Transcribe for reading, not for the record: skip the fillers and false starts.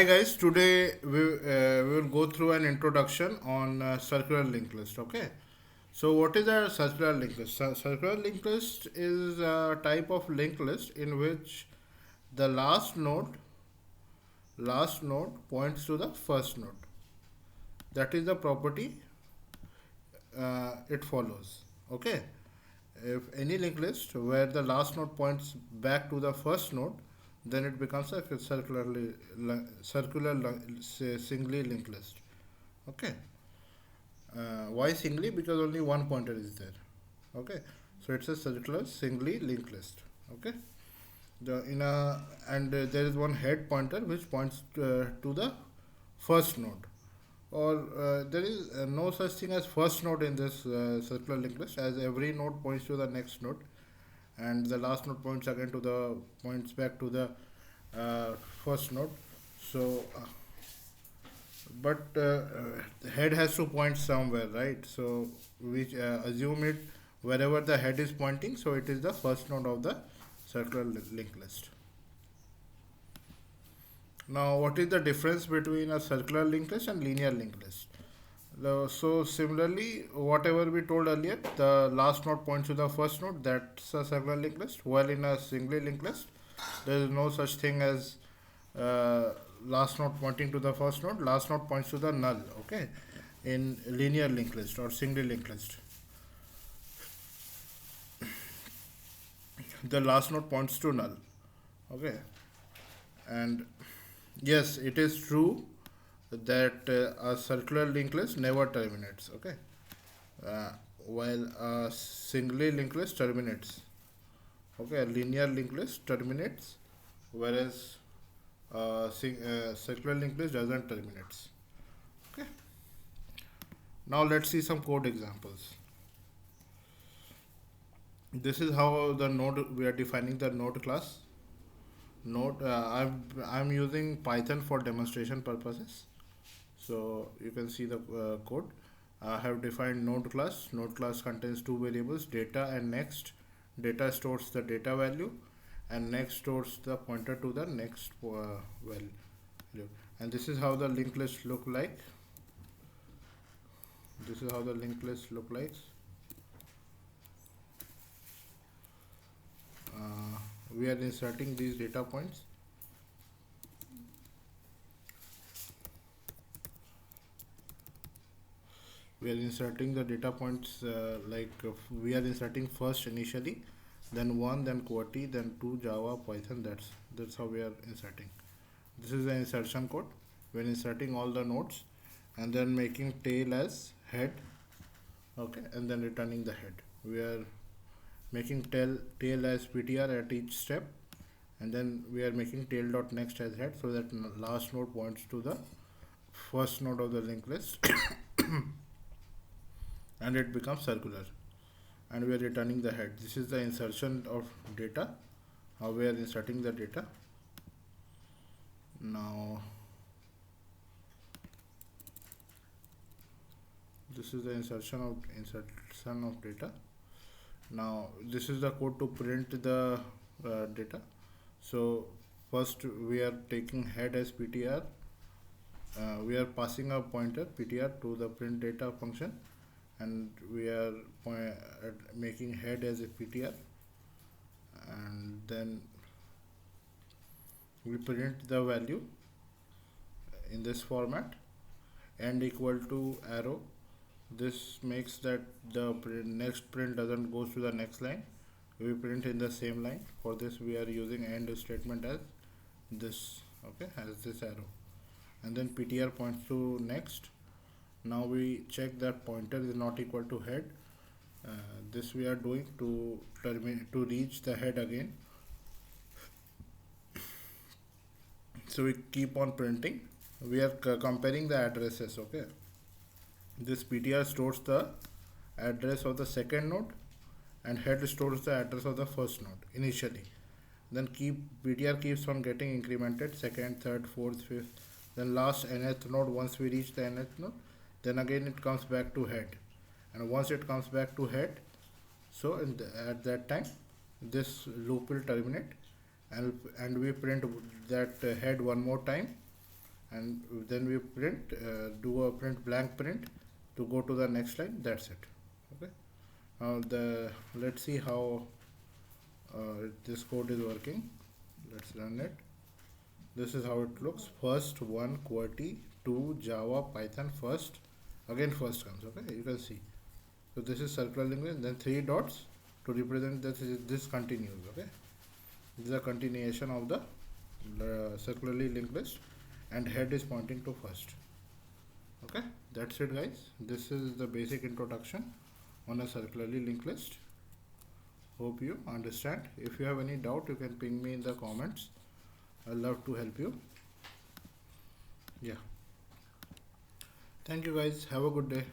Hi guys, today we will go through an introduction on circular linked list. Okay, so what is a circular linked list? Circular linked list is a type of linked list in which the last node points to the first node. That is the property it follows. Okay, if any linked list where the last node points back to the first node, then it becomes a singly linked list. Okay. Why singly? Because only one pointer is there. Okay, so it's a circular singly linked list. Okay, the in a and there is one head pointer which points to the first node, or there is no such thing as first node in this circular linked list, as every node points to the next node, and the last node points back to the uh, first node. So but head has to point somewhere, right? So we assume it wherever the head is pointing, so it is the first node of the circular linked list. Now, what is the difference between a circular linked list and linear linked list? So similarly, whatever we told earlier, the last node points to the first node, that's a circular linked list. While in a singly linked list, there is no such thing as uh, last node pointing to the first node. Last node points to the null. Okay, in linear linked list or singly linked list, the last node points to null. Okay, and yes, it is true that a circular linked list never terminates. Okay, uh, while a singly linked list terminates. Okay, a linear linked list terminates, whereas circular linked list doesn't terminates. Okay, now let's see some code examples. This is how the node we are defining the node class. Node I'm using Python for demonstration purposes. So you can see the code. I have defined node class. Node class contains two variables, data and next. Data stores the data value, and next stores the pointer to the next value. And this is how the linked list look like. This is how the linked list look like. We are inserting these data points. We are inserting the data points we are inserting first initially, then one, then QWERTY, then two Java, Python. That's how we are inserting. This is the insertion code. We are inserting all the nodes, and then making tail as head. Okay, and then returning the head. We are making tail as PTR at each step, and then we are making tail dot next as head, so that last node points to the first node of the linked list, and it becomes circular, and we are returning the head. This is the insertion of data, how we are inserting the data. Now this is the insertion of data. Now this is the code to print the data. So first we are taking head as PTR. We are passing a pointer PTR to the print data function, and we are making head as a PTR, and then we print the value in this format, and equal to arrow. This makes that the next print doesn't go to the next line. We print in the same line. For this we are using end statement as this. Okay, as this arrow, and then PTR points to next. Now we check that pointer is not equal to head. This we are doing to reach the head again. So we keep on printing. We are comparing the addresses. Okay, this PTR stores the address of the second node, and head stores the address of the first node initially. Then PTR keeps on getting incremented, second, third, fourth, fifth, then last nth node. Once we reach the nth node, then again it comes back to head, and once it comes back to head, so at that time this loop will terminate, and we print that head one more time, and then we print, do a print blank print to go to the next line. That's it. Okay. Now let's see how this code is working. Let's run it. This is how it looks. First one QWERTY, 2 Java, Python. First, again first comes. Okay, you can see. So this is circular linked list, then 3 dots to represent that this continues. Okay, this is a continuation of the circularly linked list, and head is pointing to first. Okay, that's it, guys. This is the basic introduction on a circularly linked list. Hope you understand. If you have any doubt, you can ping me in the comments. I'll love to help you. Yeah. Thank you, guys. Have a good day.